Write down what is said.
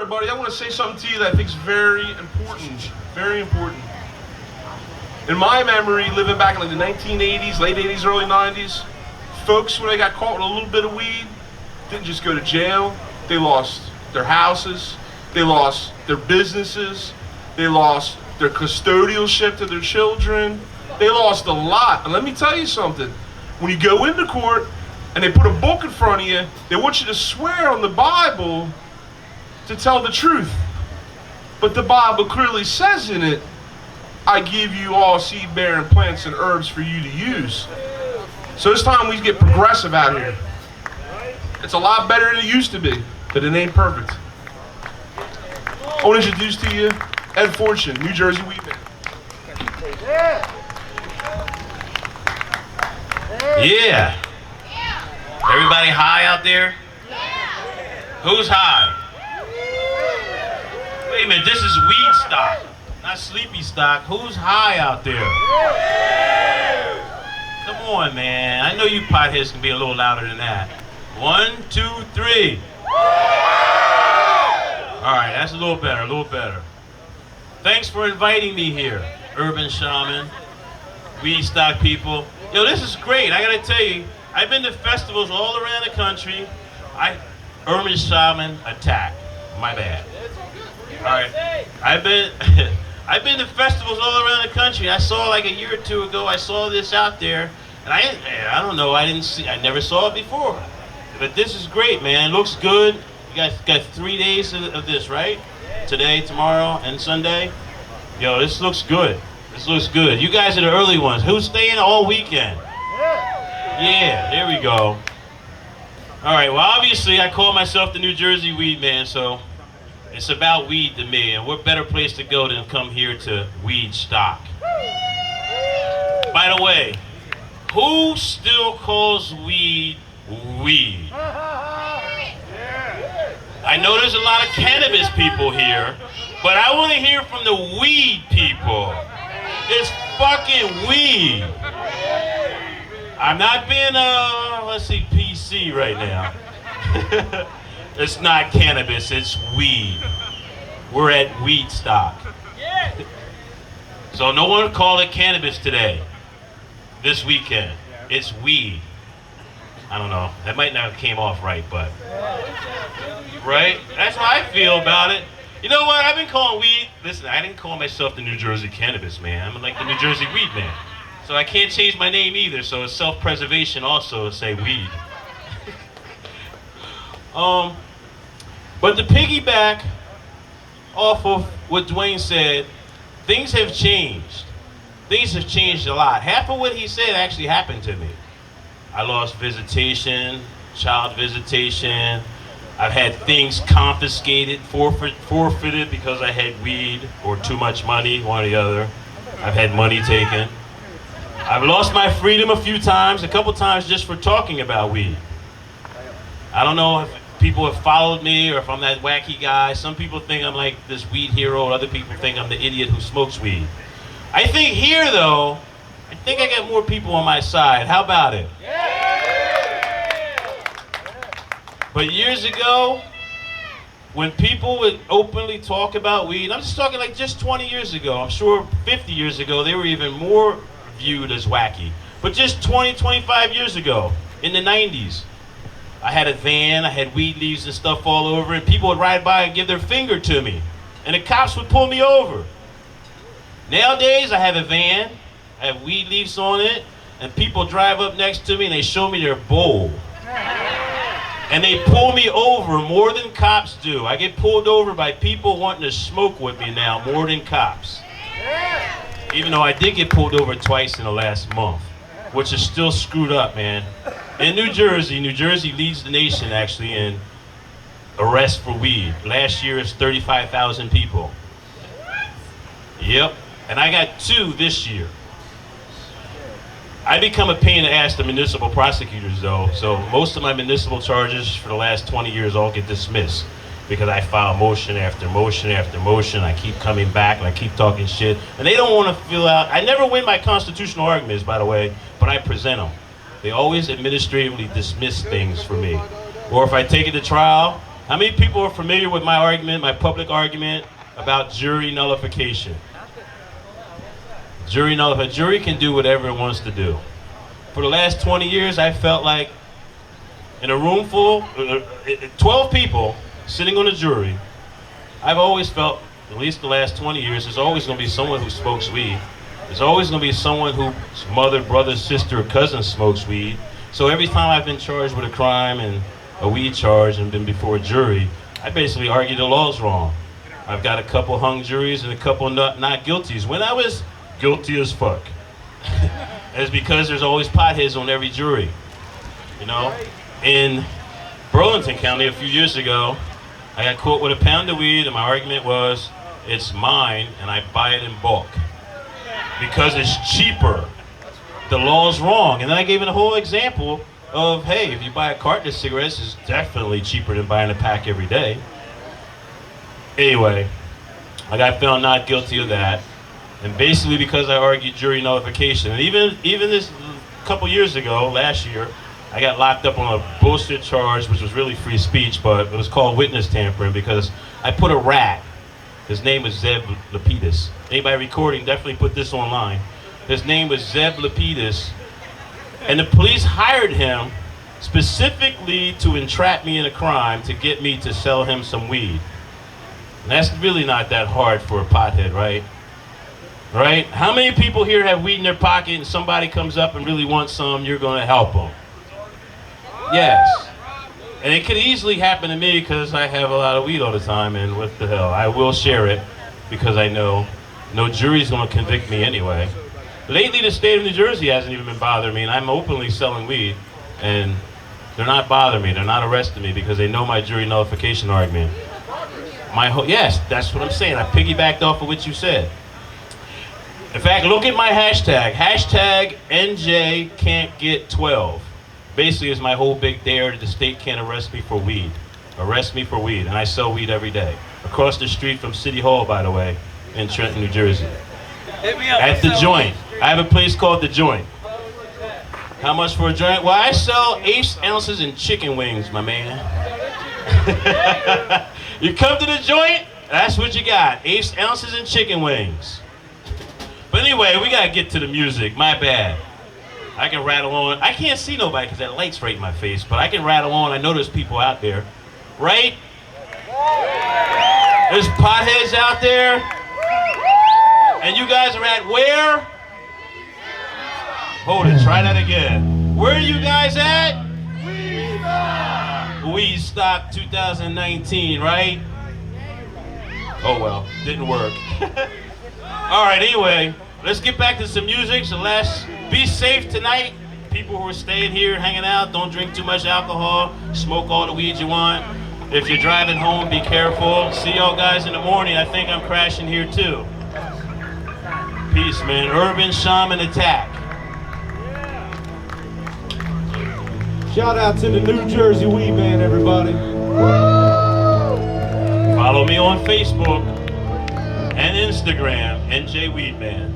everybody, I want to say something to you that I think is very important. Very important. In my memory, living back in like the 1980s, late 80s, early 90s, folks, when they got caught with a little bit of weed, didn't just go to jail. They lost their houses. They lost their businesses. They lost their custodialship to their children. They lost a lot. And let me tell you something. When you go into court and they put a book in front of you, they want you to swear on the Bible to tell the truth. But the Bible clearly says in it, I give you all seed-bearing plants and herbs for you to use. So it's time we get progressive out here. It's a lot better than it used to be, but it ain't perfect. I want to introduce to you Ed Fortune, New Jersey Weedman. Yeah. Everybody high out there? Who's high? Wait a minute, this is Weedstock, not Sleepy Stock. Who's high out there? Come on, man. I know you potheads can be a little louder than that. 1, 2, 3. All right, that's a little better, a little better. Thanks for inviting me here, Urban Shaman, Weedstock people. Yo, this is great. I gotta tell you, I've been to festivals all around the country. Urban Shaman attack. My bad. All right, I've been to festivals all around the country. I saw like a year or two ago. I saw this out there, and I don't know. I never saw it before. But this is great, man. It looks good. You guys got 3 days of this, right? Today, tomorrow, and Sunday. Yo, this looks good. This looks good. You guys are the early ones. Who's staying all weekend? Yeah, there we go. All right, well, obviously, I call myself the New Jersey Weedman, so it's about weed to me, and what better place to go than come here to Weedstock. By the way, who still calls weed weed? I know there's a lot of cannabis people here, but I want to hear from the weed people. It's fucking weed. I'm not being, let's see, PC right now. It's not cannabis, it's weed. We're at Weedstock. So no one call it cannabis today, this weekend. It's weed. I don't know, that might not have came off right, but. Right? That's how I feel about it. You know what, I've been calling weed, listen, I didn't call myself the New Jersey Cannabis Man. I'm like the New Jersey Weed Man. So I can't change my name either, so it's self-preservation also to say weed. But to piggyback off of what Dwayne said, things have changed. Things have changed a lot. Half of what he said actually happened to me. I lost visitation, child visitation. I've had things confiscated, forfeited because I had weed or too much money, one or the other. I've had money taken. I've lost my freedom a few times, a couple times just for talking about weed. I don't know if people have followed me or if I'm that wacky guy. Some people think I'm like this weed hero, other people think I'm the idiot who smokes weed. I think here though, I think I got more people on my side. How about it? But years ago, when people would openly talk about weed, I'm just talking like just 20 years ago, I'm sure 50 years ago, they were even more viewed as wacky. But just 20, 25 years ago, in the 90s, I had a van, I had weed leaves and stuff all over, and people would ride by and give their finger to me, and the cops would pull me over. Nowadays, I have a van, I have weed leaves on it, and people drive up next to me and they show me their bowl. And they pull me over more than cops do. I get pulled over by people wanting to smoke with me now more than cops. Even though I did get pulled over twice in the last month, which is still screwed up, man. In New Jersey leads the nation actually in arrests for weed. Last year it's 35,000 people. Yep, and I got 2 this year. I become a pain to ask the municipal prosecutors though, so most of my municipal charges for the last 20 years all get dismissed because I file motion after motion after motion. I keep coming back and I keep talking shit, and they don't want to fill out. I never win my constitutional arguments, by the way, but I present them. They always administratively dismiss things for me. Or if I take it to trial, How many people are familiar with my argument, my public argument about jury nullification? Jury nullification. A jury can do whatever it wants to do. For the last 20 years, I felt like in a room full, 12 people sitting on a jury, I've always felt, at least the last 20 years, there's always going to be someone who smokes weed. There's always going to be someone whose mother, brother, sister, or cousin smokes weed. So every time I've been charged with a crime and a weed charge and been before a jury, I basically argue the law's wrong. I've got a couple hung juries and a couple not guilties. When I was guilty as fuck, it's because there's always potheads on every jury. You know, in Burlington County a few years ago, I got caught with a pound of weed, and my argument was, it's mine, and I buy it in bulk because it's cheaper. The law's wrong. And then I gave it a whole example of, hey, if you buy a carton of cigarettes, it's definitely cheaper than buying a pack every day. Anyway, I got found not guilty of that, and basically because I argued jury nullification. And even this couple years ago, last year, I got locked up on a bullshit charge, which was really free speech, but it was called witness tampering because I put a rat. His name was Zeb Lapidus. Anybody recording, definitely put this online. His name was Zeb Lapidus, and the police hired him specifically to entrap me in a crime to get me to sell him some weed. And that's really not that hard for a pothead, right? Right? How many people here have weed in their pocket and somebody comes up and really wants some, you're going to help them? Yes. And it could easily happen to me because I have a lot of weed all the time, and what the hell, I will share it because I know no jury's going to convict me anyway. Lately, the state of New Jersey hasn't even been bothering me, and I'm openly selling weed, and they're not bothering me. They're not arresting me because they know my jury nullification argument. Yes, that's what I'm saying. I piggybacked off of what you said. In fact, look at my hashtag. Hashtag NJ can't get 12. Basically, it's my whole big dare that the state can't arrest me for weed. Arrest me for weed, and I sell weed every day. Across the street from City Hall, by the way, in Trenton, New Jersey. Hit me up. At the Joint. I have a place called the Joint. How much for a joint? Well, I sell 8 ounces in chicken wings, my man. You come to the Joint, that's what you got. 8 ounces in chicken wings. But anyway, we gotta get to the music. My bad. I can rattle on. I can't see nobody because that light's right in my face, but I can rattle on. I know there's people out there, right? There's potheads out there. And you guys are at where? Hold it, try that again. Where are you guys at? Weedstock 2019, right? Oh well, didn't work. All right, anyway, let's get back to some music. So let's be safe tonight. People who are staying here, hanging out, don't drink too much alcohol. Smoke all the weed you want. If you're driving home, be careful. See y'all guys in the morning. I think I'm crashing here too. Peace, man. Urban Shaman Attack. Shout out to the New Jersey Weedman, everybody. Follow me on Facebook and Instagram, NJ Weedman.